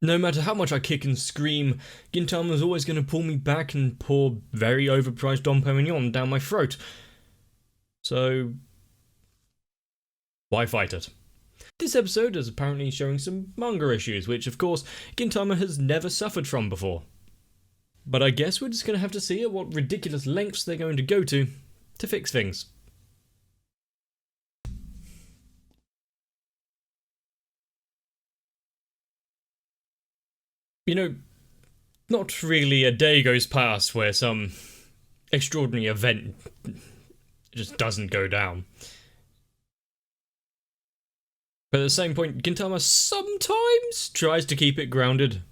No matter how much I kick and scream, Gintama's always going to pull me back and pour very overpriced Dom Perignon down my throat. So, why fight it? This episode is apparently showing some manga issues, which of course Gintama has never suffered from before. But I guess we're just going to have to see at what ridiculous lengths they're going to go to fix things. You know, not really a day goes past where some extraordinary event just doesn't go down. But at the same point, Gintama sometimes tries to keep it grounded.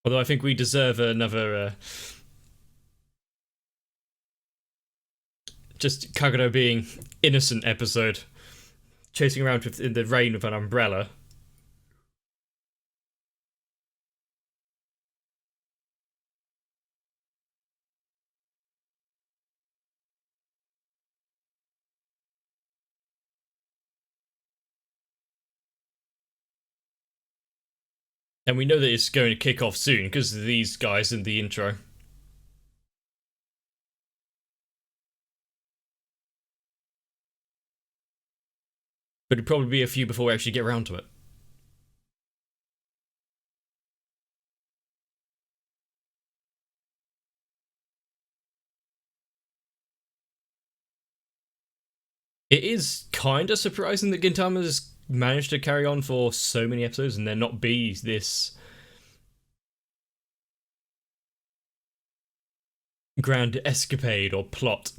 Although I think we deserve another, just Kagero being innocent episode. Chasing around in the rain with an umbrella. And we know that it's going to kick off soon because of these guys in the intro. But it'd probably be a few before we actually get around to it. It is kind of surprising that Gintama's managed to carry on for so many episodes and there not be this grand escapade or plot.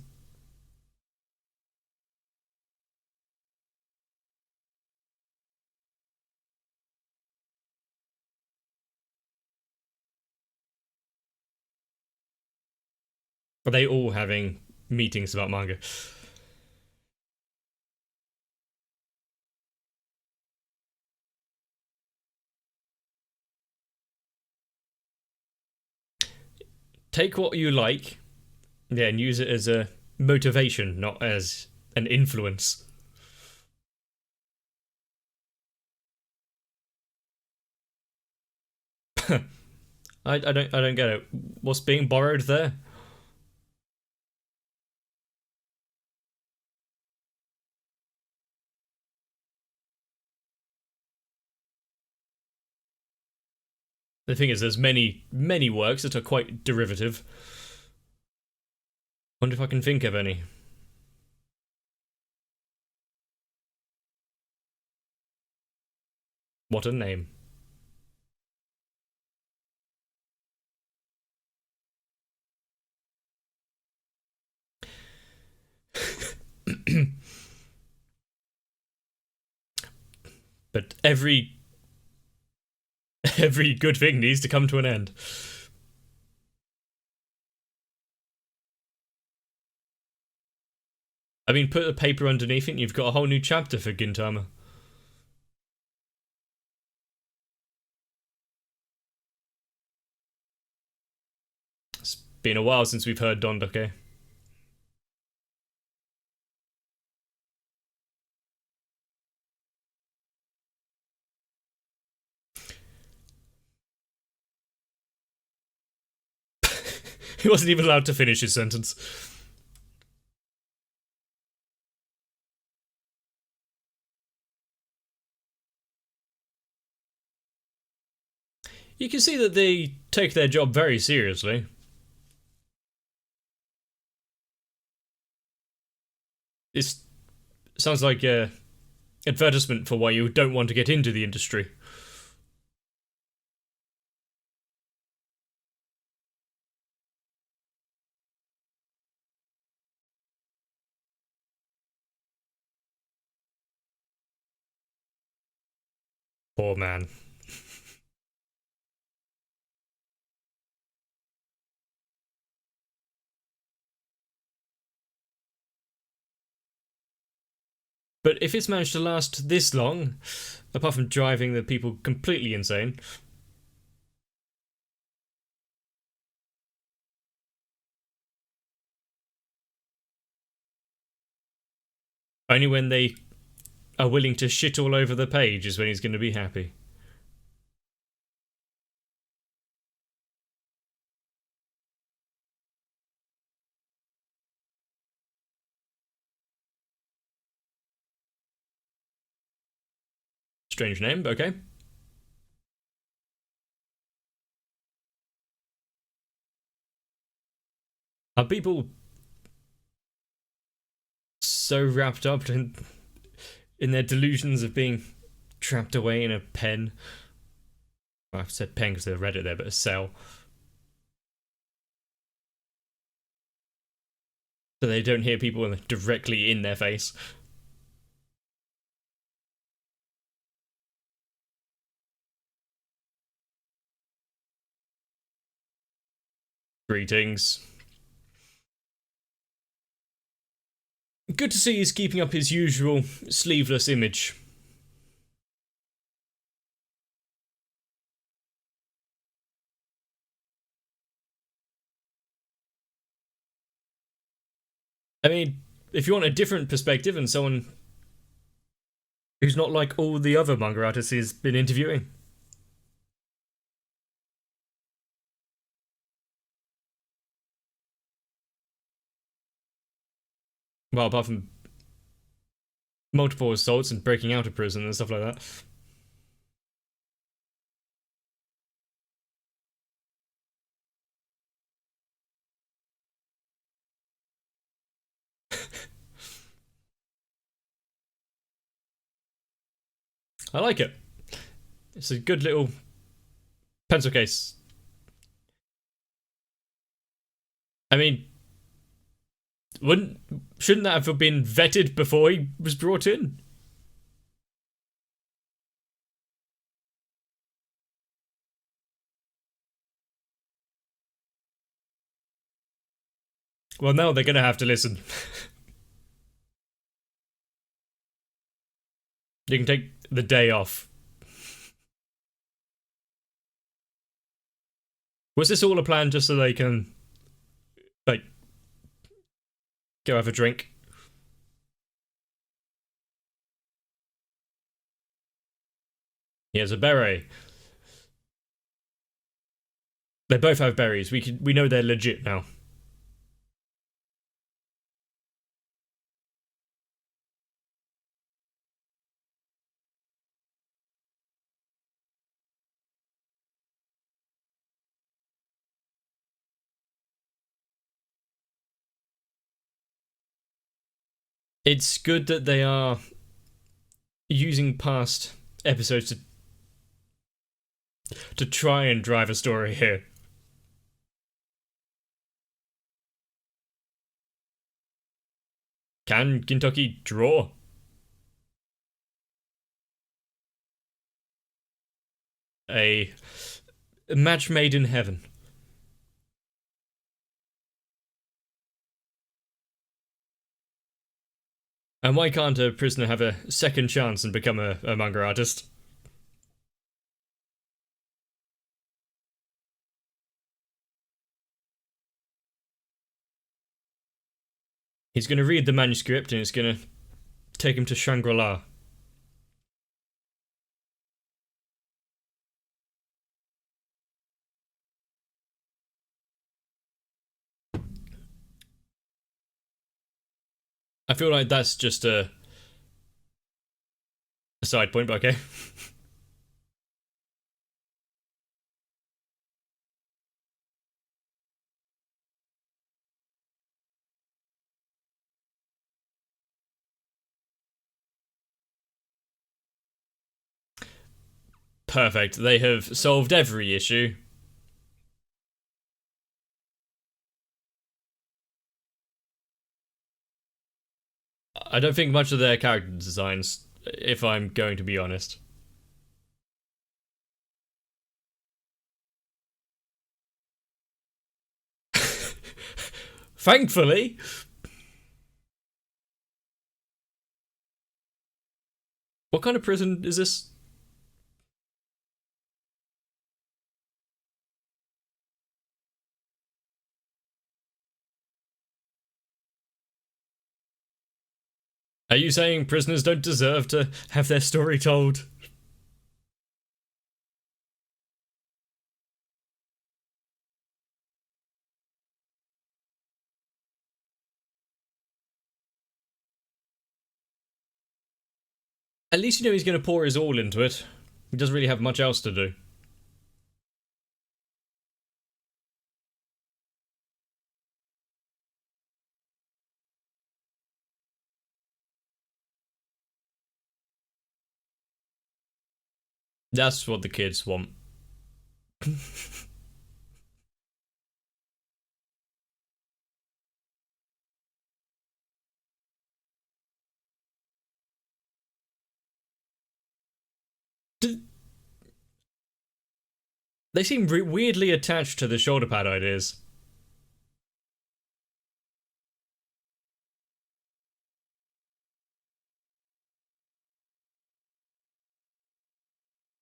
Are they all having meetings about manga? Take what you like, yeah, and use it as a motivation, not as an influence. I don't get it. What's being borrowed there? The thing is, there's many works that are quite derivative. Wonder if I can think of any. What a name. But every good thing needs to come to an end. I mean, put a paper underneath it and you've got a whole new chapter for Gintama. It's been a while since we've heard Dondoke. He wasn't even allowed to finish his sentence. You can see that they take their job very seriously. This sounds like a advertisement for why you don't want to get into the industry. Poor man. But if it's managed to last this long, apart from driving the people completely insane, Only when they are willing to shit all over the page is when he's going to be happy. Strange name, but okay. Are people so wrapped up in their delusions of being trapped away in a pen? Well, I've said pen because they've read it there, but a cell. So they don't hear people directly in their face. Greetings. Good to see he's keeping up his usual sleeveless image. I mean, if you want a different perspective and someone who's not like all the other manga artists he's been interviewing. Well, apart from multiple assaults and breaking out of prison and stuff like that. I like it. It's a good little pencil case. I mean, shouldn't that have been vetted before he was brought in? Well, now they're gonna have to listen. You can take the day off. Was this all a plan just so they can, like, go have a drink? He has a beret. They both have berries. We know they're legit now. It's good that they are using past episodes to try and drive a story here. Can Kentucky draw? A match made in heaven. And why can't a prisoner have a second chance and become a manga artist? He's going to read the manuscript and it's going to take him to Shangri-La. I feel like that's just a side point, but okay. Perfect. They have solved every issue. I don't think much of their character designs, if I'm going to be honest. Thankfully. What kind of prison is this? Are you saying prisoners don't deserve to have their story told? At least you know he's going to pour his all into it. He doesn't really have much else to do. That's what the kids want. They seem weirdly attached to the shoulder pad ideas.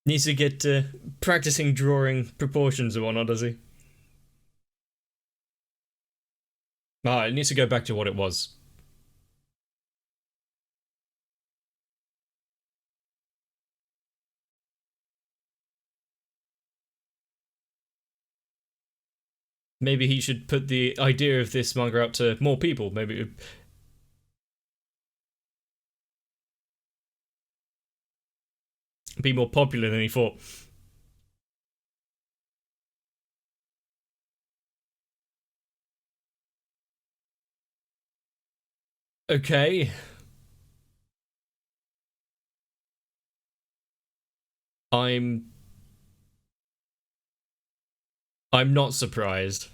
Needs to get practicing drawing proportions and whatnot, does he? Ah, it needs to go back to what it was. Maybe he should put the idea of this manga out to more people. Maybe it would be more popular than he thought. Okay, I'm I'm not surprised.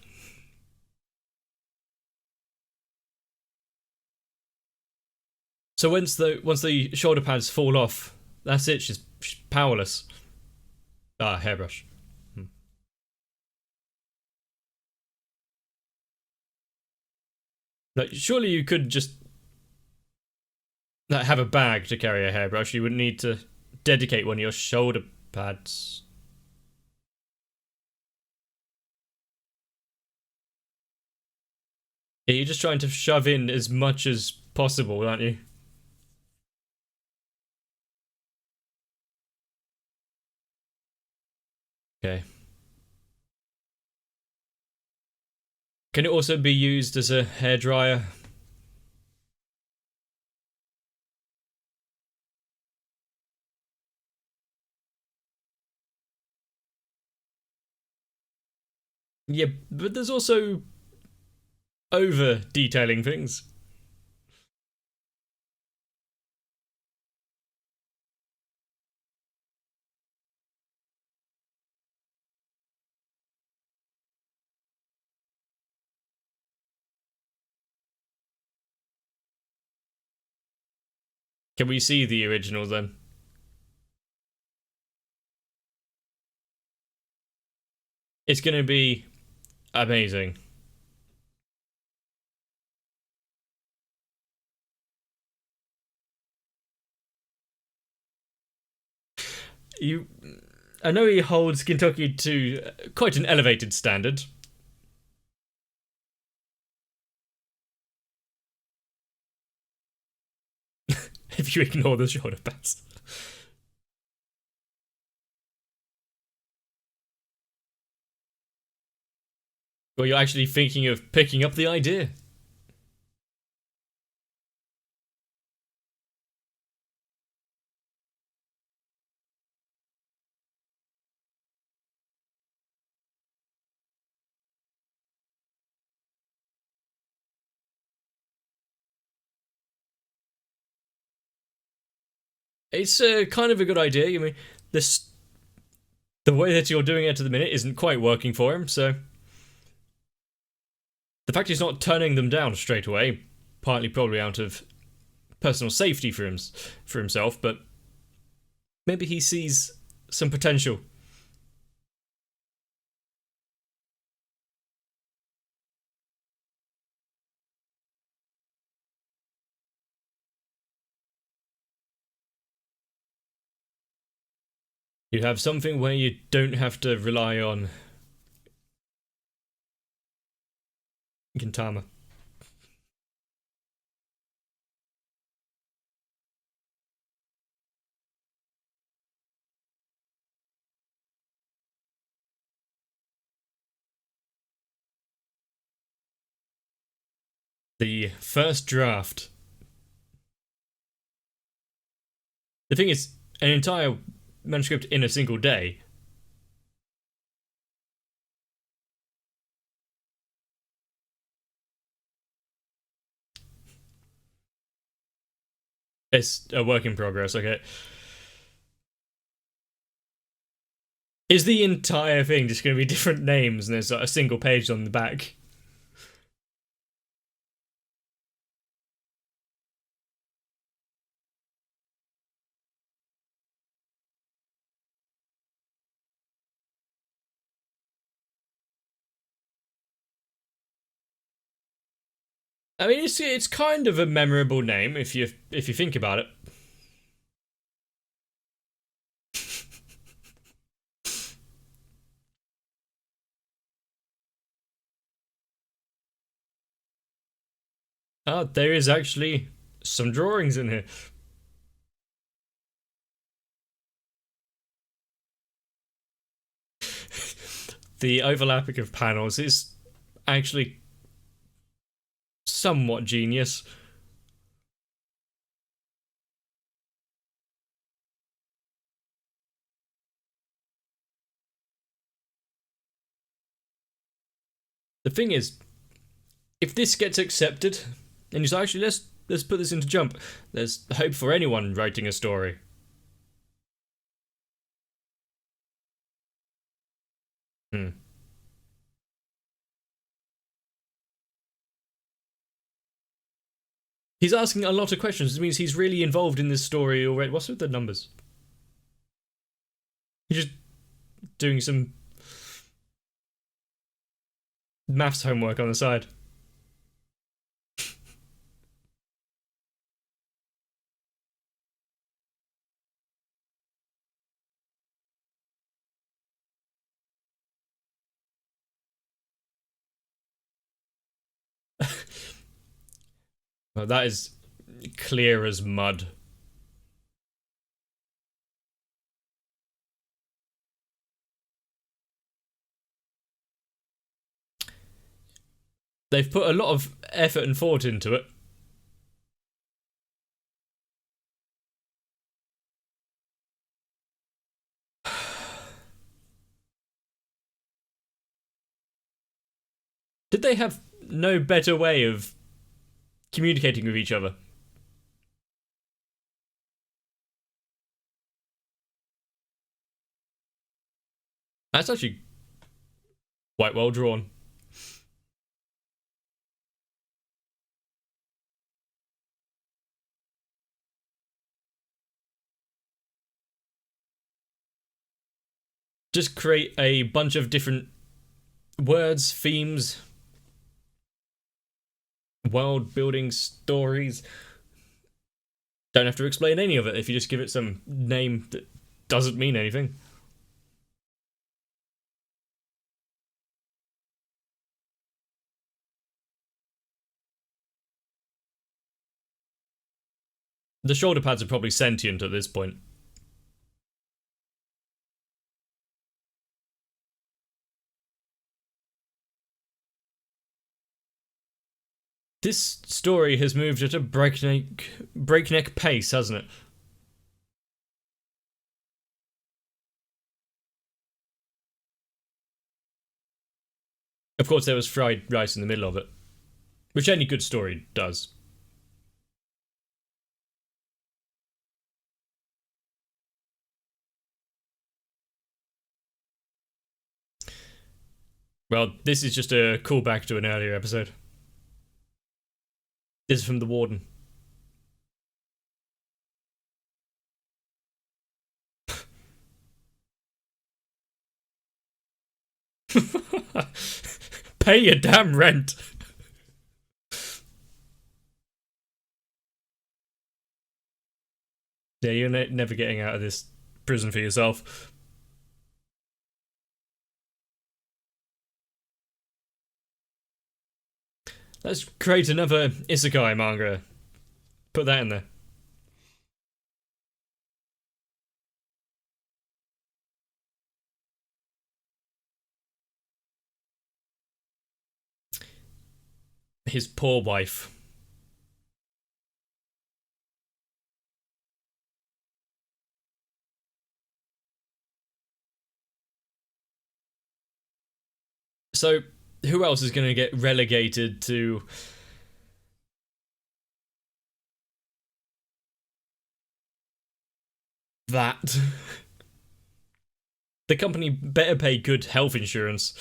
So once the shoulder pads fall off, that's it. She's powerless. Ah, hairbrush. Hmm. Like, surely you could just have a bag to carry a hairbrush. You wouldn't need to dedicate one of your shoulder pads. Yeah, you're just trying to shove in as much as possible, aren't you? Okay. Can it also be used as a hairdryer? Yeah, but there's also over detailing things. Can we see the original then? It's gonna be amazing. You, I know he holds Kentucky to quite an elevated standard. If you ignore the shoulder pads. Well, you're actually thinking of picking up the idea. It's kind of a good idea. I mean, this the way that you're doing it at the minute isn't quite working for him, so the fact he's not turning them down straight away, partly probably out of personal safety for himself, but maybe he sees some potential. You have something where you don't have to rely on Gintama. The first draft. The thing is, an entire manuscript in a single day. It's a work in progress, okay. Is the entire thing just going to be different names and there's like a single page on the back? I mean, it's kind of a memorable name if you think about it. Ah, there is actually some drawings in here. The overlapping of panels is actually somewhat genius. The thing is, if this gets accepted, and you say, actually, let's put this into Jump. There's hope for anyone writing a story. Hmm. He's asking a lot of questions. It means he's really involved in this story already. What's with the numbers? He's just doing some maths homework on the side. Well, that is clear as mud. They've put a lot of effort and thought into it. Did they have no better way of communicating with each other? That's actually quite well drawn. Just create a bunch of different words, themes, world building stories. Don't have to explain any of it if you just give it some name that doesn't mean anything. The shoulder pads are probably sentient at this point. This story has moved at a breakneck pace, hasn't it? Of course, there was fried rice in the middle of it, which any good story does. Well, this is just a callback to an earlier episode. This is from the Warden. Pay your damn rent. Yeah, you're never getting out of this prison for yourself. Let's create another isekai manga. Put that in there. his poor wife. So, who else is going to get relegated to that? The company better pay good health insurance.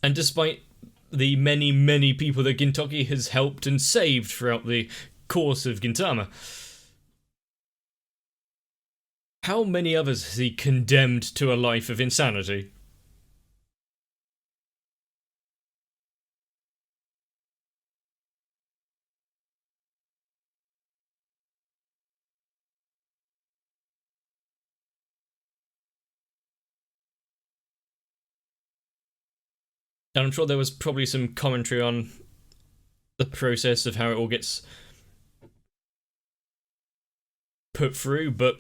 And despite the many, many people that Gintoki has helped and saved throughout the course of Gintama, how many others has he condemned to a life of insanity? And I'm sure there was probably some commentary on the process of how it all gets put through, but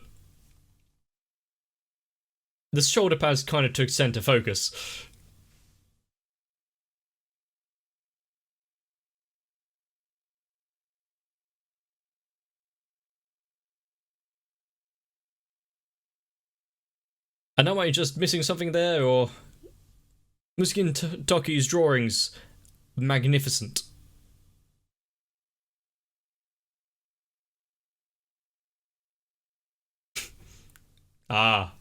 the shoulder pads kind of took center focus. And am I just missing something there, or was Gintoki's drawings magnificent? Ah,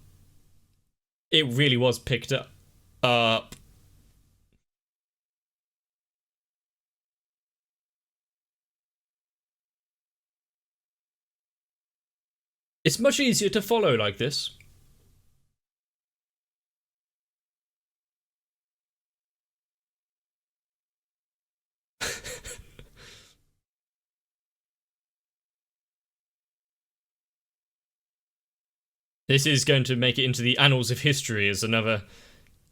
it really was picked up. It's much easier to follow like this. This is going to make it into the annals of history as another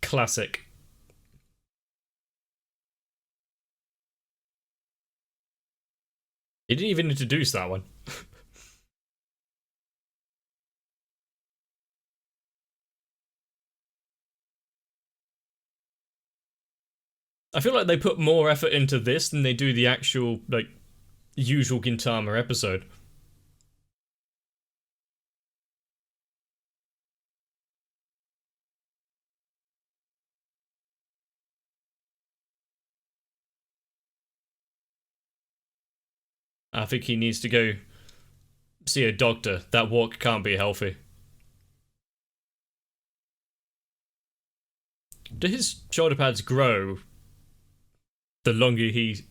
classic. He didn't even introduce that one. I feel like they put more effort into this than they do the actual, like, usual Gintama episode. I think he needs to go see a doctor. That walk can't be healthy. Do his shoulder pads grow the longer he...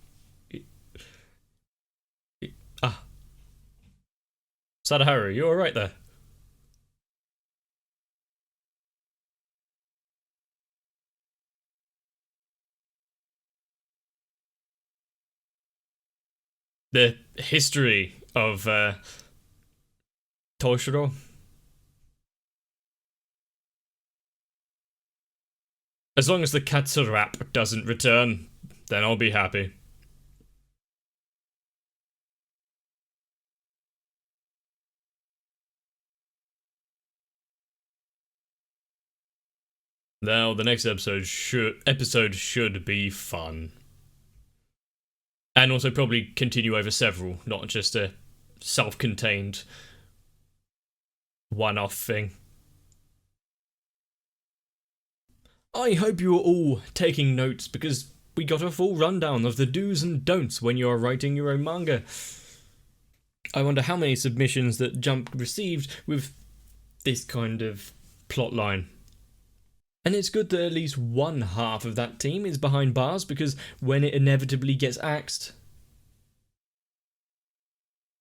Ah. Sadaharu, you alright there? The history of Toshiro. As long as the Katsurap doesn't return, then I'll be happy. Now, the next episode should be fun. And also probably continue over several, not just a self-contained one-off thing. I hope you are all taking notes, because we got a full rundown of the do's and don'ts when you are writing your own manga. I wonder how many submissions that Jump received with this kind of plotline. And it's good that at least one half of that team is behind bars, because when it inevitably gets axed,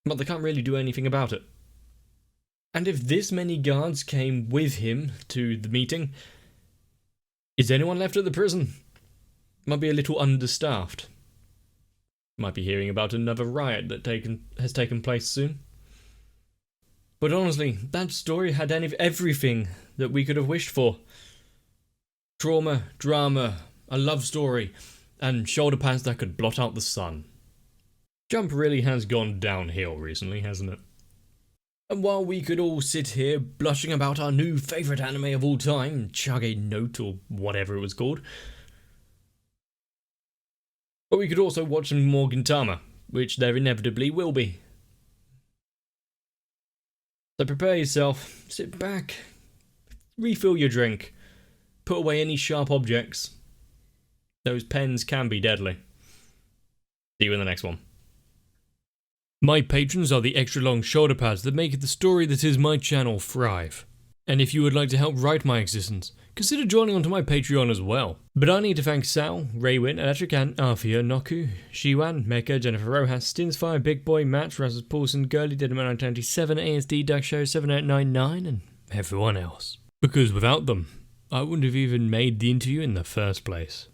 well, they can't really do anything about it. And if this many guards came with him to the meeting, is anyone left at the prison? Might be a little understaffed. Might be hearing about another riot that has taken place soon. But honestly, that story had everything that we could have wished for. Trauma, drama, a love story, and shoulder pads that could blot out the sun. Jump really has gone downhill recently, hasn't it? And while we could all sit here blushing about our new favourite anime of all time, Chage Note or whatever it was called, but we could also watch some more Gintama, which there inevitably will be. So prepare yourself, sit back, refill your drink, put away any sharp objects. Those pens can be deadly. See you in the next one. My patrons are the extra long shoulder pads that make the story that is my channel thrive. And if you would like to help write my existence, consider joining onto my Patreon as well. But I need to thank Sal, Raywin, Electrican, Althea, Noku, Shiwan, Mecha, Jennifer Rojas, Stinsfire, Big Boy, Matt, Rasmus Paulson, Girly, Deadman 927, ASD, Duck Show 7899, and everyone else. Because without them, I wouldn't have even made the interview in the first place.